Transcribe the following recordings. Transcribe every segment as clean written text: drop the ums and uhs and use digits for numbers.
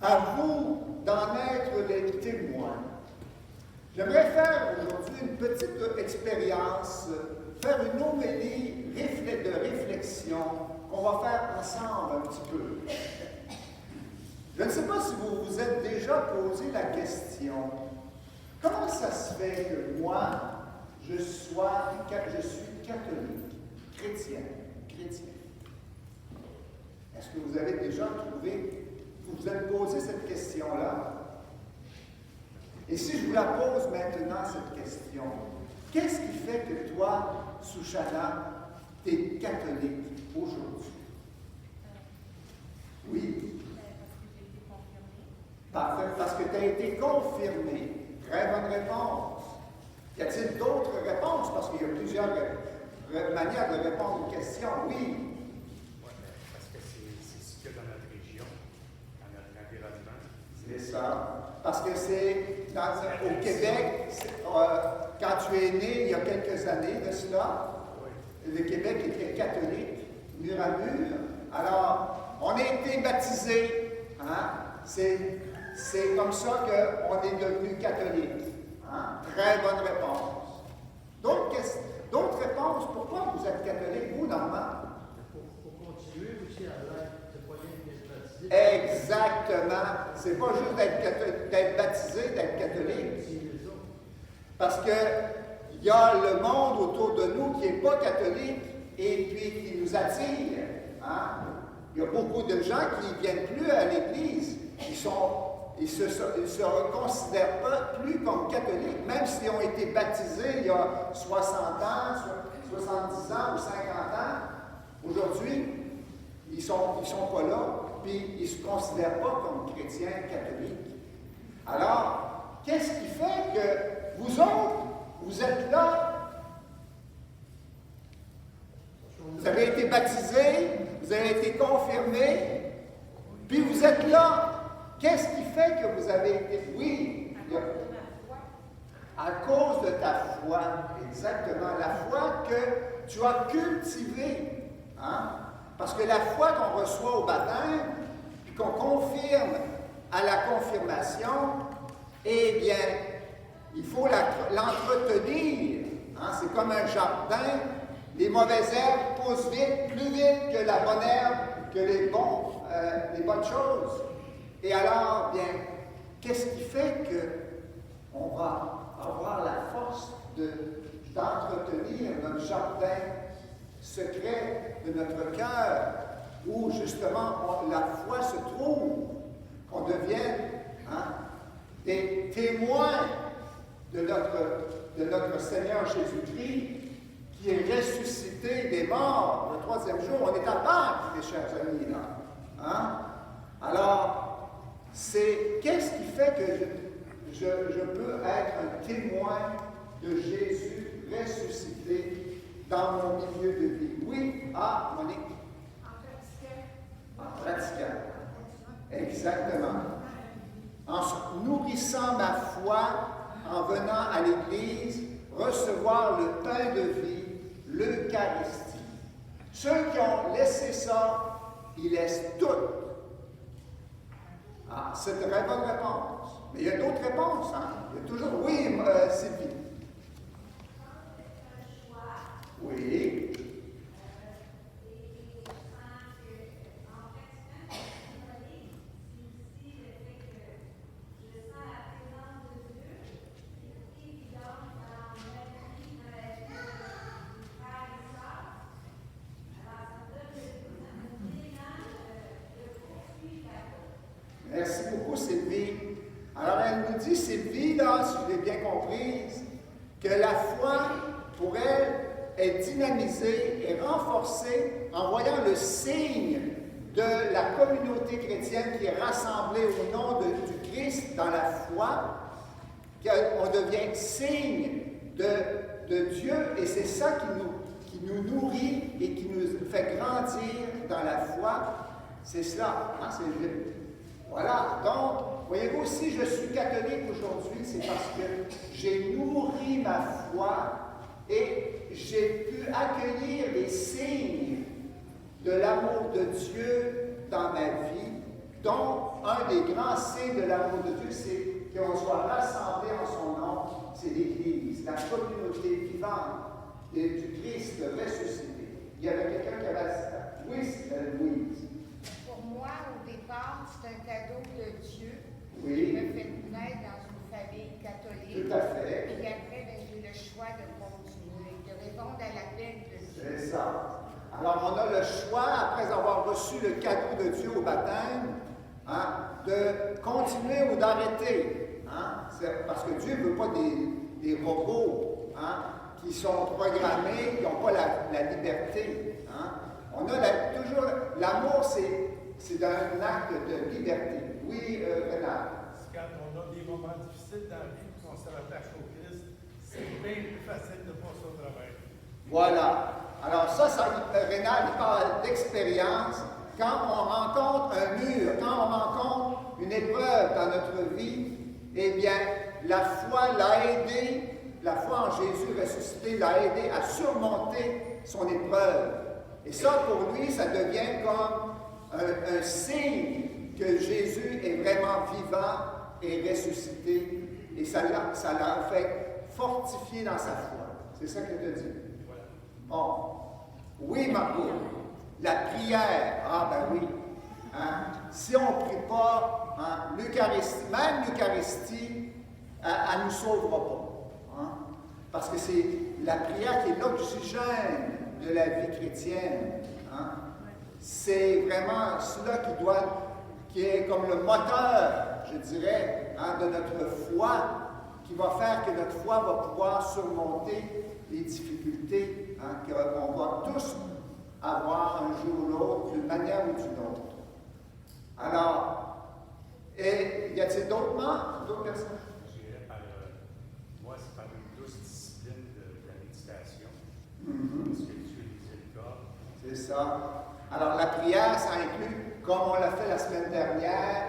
À vous d'en être les témoins. J'aimerais faire aujourd'hui une petite expérience, faire une homélie de réflexion qu'on va faire ensemble un petit peu. Je ne sais pas si vous vous êtes déjà posé la question, comment ça se fait que moi, je suis catholique, chrétien? Est-ce que vous avez déjà vous vous êtes posé cette question-là? Et si je vous la pose maintenant, cette question, qu'est-ce qui fait que toi, Sushana, tu es catholique aujourd'hui? Oui. Parfait, parce que tu as été confirmé. Très bonne réponse. Y a-t-il d'autres réponses? Parce qu'il y a plusieurs manières de répondre aux questions. Oui. Oui, parce que c'est ce qu'il y a dans notre région, dans notre environnement. C'est ça. Parce que c'est au Québec, quand tu es né il y a quelques années de cela, le Québec était catholique, mur à mur. Alors, on a été baptisés. Hein? C'est comme ça qu'on est devenu catholique. Hein? Très bonne réponse. D'autres réponses? Pourquoi vous êtes catholique, vous, Normand? Pour continuer aussi à l'être, pas bien d'être baptisé. Exactement. C'est pas juste d'être baptisé, d'être catholique. Parce qu'il y a le monde autour de nous qui n'est pas catholique et puis qui nous attire. Hein? Il y a beaucoup de gens qui ne viennent plus à l'Église. Ils ne se considèrent pas plus comme catholiques, même s'ils ont été baptisés il y a 60 ans, 70 ans ou 50 ans. Aujourd'hui, ils sont pas là, puis ils ne se considèrent pas comme chrétiens catholiques. Alors, qu'est-ce qui fait que vous autres, vous êtes là? Vous avez été baptisés, vous avez été confirmés, puis vous êtes là. Qu'est-ce qui fait que vous avez été... Oui, à cause de ta foi, exactement, la foi que tu as cultivée. Hein? Parce que la foi qu'on reçoit au baptême, puis qu'on confirme à la confirmation, eh bien, il faut l'entretenir. Hein? C'est comme un jardin. Les mauvaises herbes poussent plus vite que la bonne herbe, que les bonnes choses. Et alors, bien, qu'est-ce qui fait qu'on va avoir la force d'entretenir notre jardin secret de notre cœur, où justement la foi se trouve, qu'on devienne des témoins de notre Seigneur Jésus-Christ, qui est ressuscité des morts le troisième jour. On est à Pâques, mes chers amis, là. Hein? Alors, qu'est-ce qui fait que je peux être un témoin de Jésus ressuscité dans mon milieu de vie? Oui, Monique? En pratiquant. Exactement. En nourrissant ma foi, en venant à l'Église, recevoir le pain de vie, l'Eucharistie. Ceux qui ont laissé ça, ils laissent tout. C'est une très bonne réponse. Mais il y a d'autres réponses. Hein? Il y a toujours... Oui, Sylvie. Oui. Merci beaucoup, Sylvie. Alors, elle nous dit, Sylvie, là, si je l'ai bien comprise, que la foi, pour elle, est dynamisée et renforcée en voyant le signe de la communauté chrétienne qui est rassemblée au nom du Christ dans la foi, qu'on devient signe de Dieu, et c'est ça qui nous nourrit et qui nous fait grandir dans la foi. C'est cela. Hein? Voilà, donc, voyez-vous, si je suis catholique aujourd'hui, c'est parce que j'ai nourri ma foi et j'ai pu accueillir les signes de l'amour de Dieu dans ma vie, dont un des grands signes de l'amour de Dieu, c'est qu'on soit rassemblés en son nom. C'est l'Église, la communauté vivante du Christ ressuscité. Il y avait quelqu'un qui avait ça. Oui, c'était Louise. Pour moi, au départ, c'est un cadeau de Dieu. Oui. Qui me fait naître dans une famille catholique. Tout à fait. Et après, ben, j'ai eu le choix de continuer, de répondre à l'appel de Dieu. C'est ça. Alors, on a le choix, après avoir reçu le cadeau de Dieu au baptême, hein, de continuer ou d'arrêter. Hein? Parce que Dieu ne veut pas des robots, hein, qui sont programmés, qui n'ont pas la liberté. Hein? On a toujours... L'amour, c'est un acte de liberté. Oui, Renard. Quand on a des moments difficiles dans la vie, qu'on se rattache au Christ, c'est bien plus facile de passer au travail. Voilà. Alors ça Rénal, il parle d'expérience. Quand on rencontre un mur, quand on rencontre une épreuve dans notre vie, eh bien, la foi l'a aidé, la foi en Jésus ressuscité l'a aidé à surmonter son épreuve. Et ça, pour lui, ça devient comme un signe que Jésus est vraiment vivant et ressuscité. Et ça l'a fait fortifier dans sa foi. C'est ça que tu dis. Bon. Oui, Marco. La prière. Ah, ben oui. Hein? Si on ne prie pas, hein, l'Eucharistie, même l'Eucharistie, elle ne nous sauvera pas. Hein? Parce que c'est la prière qui est l'oxygène de la vie chrétienne. Hein? C'est vraiment cela qui est comme le moteur, je dirais, hein, de notre foi, qui va faire que notre foi va pouvoir surmonter les difficultés, hein, qu'on va tous avoir un jour ou l'autre, d'une manière ou d'une autre. Alors, y a-t-il d'autres personnes? J'irais par, moi, c'est par une douce discipline de la méditation, spirituelle miséricorde. C'est ça. Alors, la prière, ça inclut, comme on l'a fait la semaine dernière,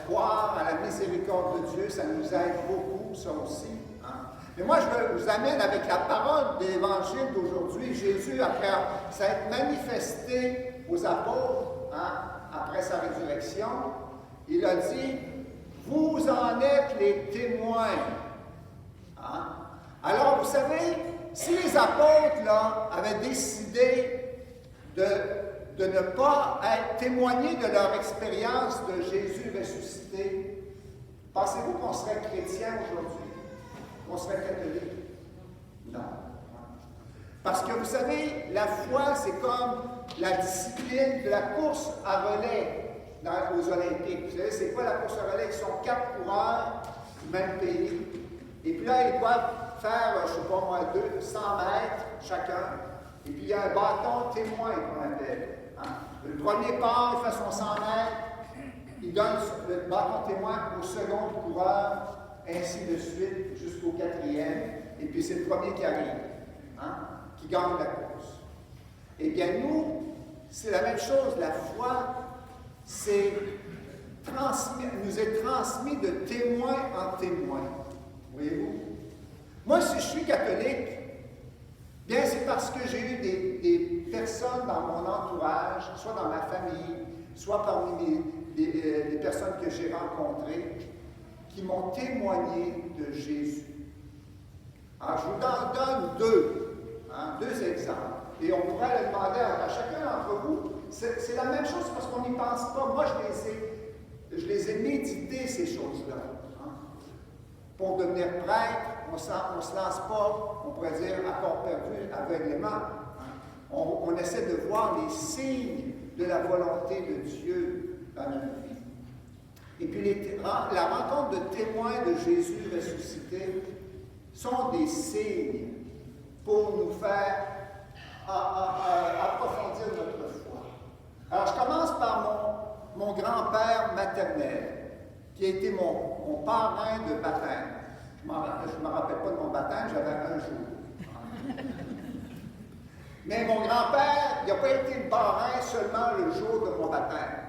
croire à la miséricorde de Dieu, ça nous aide beaucoup, ça aussi. Hein? Mais moi, je vous amène avec la parole de l'Évangile d'aujourd'hui. Jésus, après s'être manifesté aux apôtres, hein, après sa résurrection, il a dit, « Vous en êtes les témoins. Hein? » Alors, vous savez, si les apôtres là, avaient décidé de ne pas être témoignés de leur expérience de Jésus ressuscité, pensez-vous qu'on serait chrétien aujourd'hui? Qu'on serait catholique? Non. Parce que vous savez, la foi, c'est comme la discipline de la course à relais aux Olympiques. Vous savez, c'est quoi la course à relais? Ils sont 4 coureurs du même pays. Et puis là, ils doivent faire, je ne sais pas moi, 200 mètres chacun. Et puis il y a un bâton témoin qu'on appelle. Hein? Le premier part, il fait son 100 mètres, il donne le bâton témoin au second coureur, ainsi de suite, jusqu'au 4e. Et puis c'est le premier qui arrive, hein? Qui gagne la course. Eh bien, nous, c'est la même chose. La foi, nous est transmis de témoin en témoin. Voyez-vous? Moi, si je suis catholique, bien, c'est parce que j'ai eu des personnes dans mon entourage, soit dans ma famille, soit parmi les personnes que j'ai rencontrées, qui m'ont témoigné de Jésus. Alors, je vous en donne deux exemples. Et on pourrait le demander à chacun d'entre vous. C'est la même chose parce qu'on n'y pense pas. Moi, je les ai médités, ces choses-là. Hein. Pour devenir prêtre, on ne se lance pas, on pourrait dire, à corps perdu, aveuglément. Hein. On essaie de voir les signes de la volonté de Dieu dans notre vie. Et puis, la rencontre de témoins de Jésus ressuscité sont des signes pour nous faire approfondir notre foi. Alors, je commence par mon grand-père maternel, qui a été mon parrain de baptême. Je ne me rappelle pas de mon baptême, j'avais un jour. Mais mon grand-père, il n'a pas été le parrain seulement le jour de mon baptême.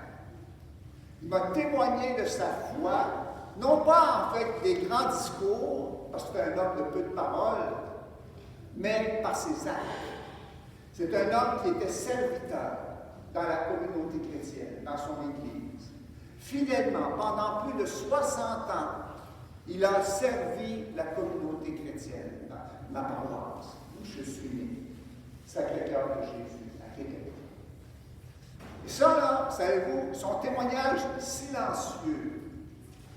Il m'a témoigné de sa foi, non pas en fait des grands discours, parce que c'est un homme de peu de paroles, mais par ses actes. C'est un homme qui était serviteur dans la communauté chrétienne, dans son Église. fidèlement, pendant plus de 60 ans, il a servi la communauté chrétienne, ma paroisse, où je suis né, Sacré-Cœur de Jésus, à Québec. Et ça, là, savez-vous, son témoignage silencieux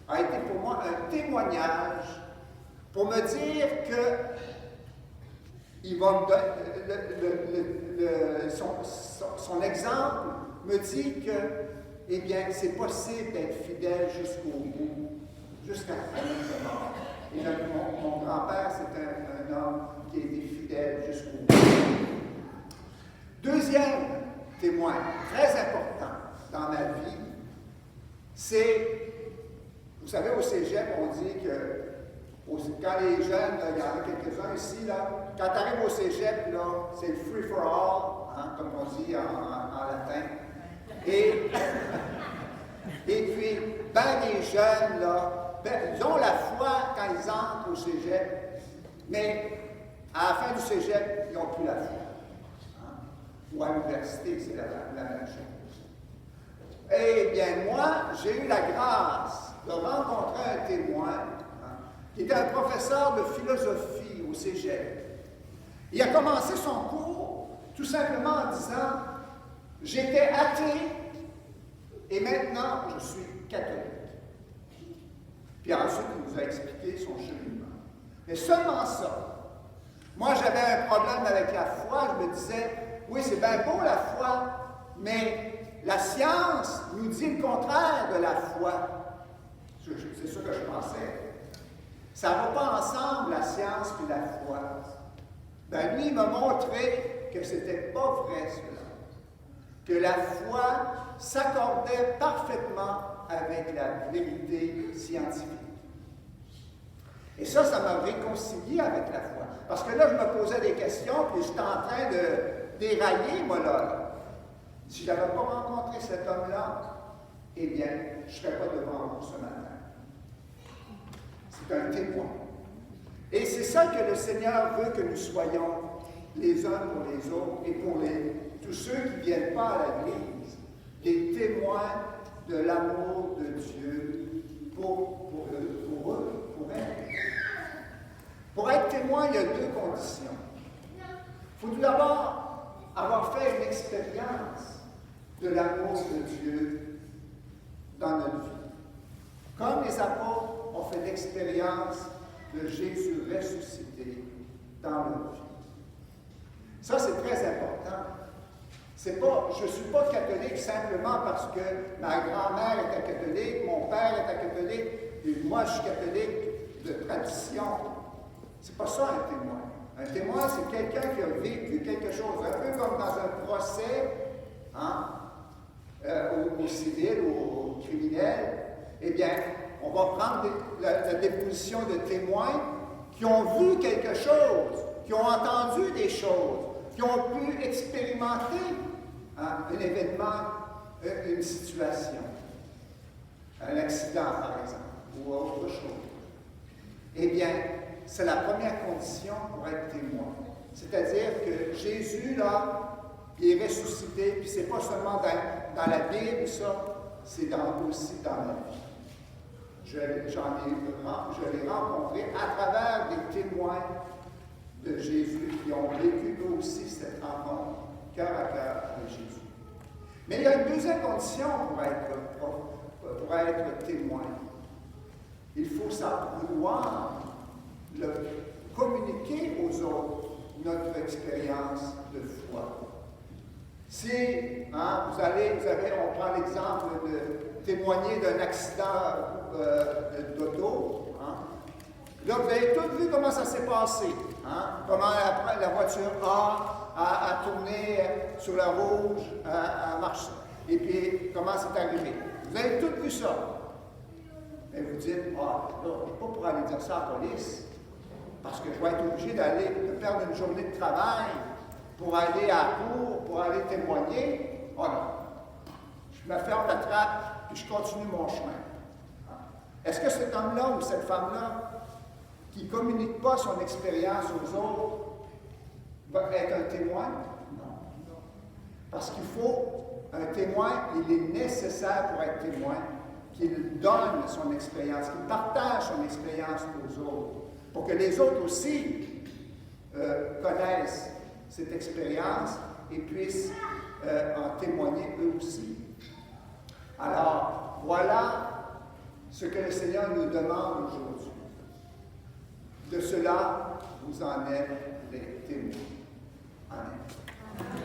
a été pour moi un témoignage pour me dire que il va me donner, son exemple me dit que, eh bien, c'est possible d'être fidèle jusqu'au bout, jusqu'à la fin de sa mort. Et mon grand-père, c'est un homme qui a été fidèle jusqu'au bout. Deuxième témoin, très important dans ma vie, c'est, vous savez, au cégep, on dit que quand les jeunes, il y en a quelques-uns ici, là, quand tu arrives au cégep, là, c'est le free for all, hein, comme on dit en latin. Et puis, ben les jeunes, là, ils ont la foi quand ils entrent au cégep, mais à la fin du cégep, ils n'ont plus la foi. Hein? Ou à l'université, c'est la même chose. Eh bien, moi, j'ai eu la grâce de rencontrer un témoin qui était un professeur de philosophie au cégep. Il a commencé son cours tout simplement en disant « J'étais athée et maintenant je suis catholique. » Puis ensuite, il nous a expliqué son cheminement. Mais seulement ça. Moi, j'avais un problème avec la foi. Je me disais « Oui, c'est bien beau la foi, mais la science nous dit le contraire de la foi. » C'est ça que je pensais. Ça ne va pas ensemble, la science et la foi. Ben lui, il m'a montré que ce n'était pas vrai, cela. Que la foi s'accordait parfaitement avec la vérité scientifique. Et ça m'a réconcilié avec la foi. Parce que là, je me posais des questions, puis j'étais en train de dérailler, moi, là. Si je n'avais pas rencontré cet homme-là, eh bien, je ne serais pas devant vous ce matin. C'est un témoin. Et c'est ça que le Seigneur veut que nous soyons les uns pour les autres et pour tous ceux qui ne viennent pas à l'Église, des témoins de l'amour de Dieu pour eux, pour elles. Pour être témoin, il y a deux conditions. Il faut tout d'abord avoir fait une expérience de l'amour de Dieu dans notre vie. Comme les apôtres ont fait l'expérience de Jésus ressuscité dans leur vie. Ça, c'est très important. C'est pas, je ne suis pas catholique simplement parce que ma grand-mère était catholique, mon père était catholique, et moi, je suis catholique de tradition. C'est pas ça, un témoin. Un témoin, c'est quelqu'un qui a vécu quelque chose, un peu comme dans un procès, hein, au civil ou au criminel. Eh bien, on va prendre la déposition de témoins qui ont vu quelque chose, qui ont entendu des choses, qui ont pu expérimenter un événement, une situation, un accident par exemple, ou autre chose. Eh bien, c'est la première condition pour être témoin. C'est-à-dire que Jésus, là, il est ressuscité, puis c'est pas seulement dans la Bible, ça, c'est aussi dans la vie. Je l'ai rencontré à travers des témoins de Jésus qui ont vécu eux aussi cette rencontre cœur à cœur avec Jésus. Mais il y a une deuxième condition pour être témoin. Il faut savoir communiquer aux autres notre expérience de foi. Si on prend l'exemple de témoigner d'un accident d'auto, hein? Là, vous avez tous vu comment ça s'est passé, hein? Comment la voiture a tourné sur la rouge, a marché, et puis comment c'est arrivé. Vous avez tous vu ça. Et vous dites, là, je ne suis pas pour aller dire ça à la police, parce que je vais être obligé de perdre une journée de travail pour aller à la cour, pour aller témoigner. Oh non. Je me ferme la trappe, puis je continue mon chemin. Est-ce que cet homme-là ou cette femme-là, qui ne communique pas son expérience aux autres, va être un témoin? Non. Parce qu'il faut un témoin, il est nécessaire pour être témoin, qu'il donne son expérience, qu'il partage son expérience aux autres, pour que les autres aussi connaissent cette expérience et puissent en témoigner eux aussi. Alors, voilà ce que le Seigneur nous demande aujourd'hui. De cela, vous en êtes les témoins. Amen.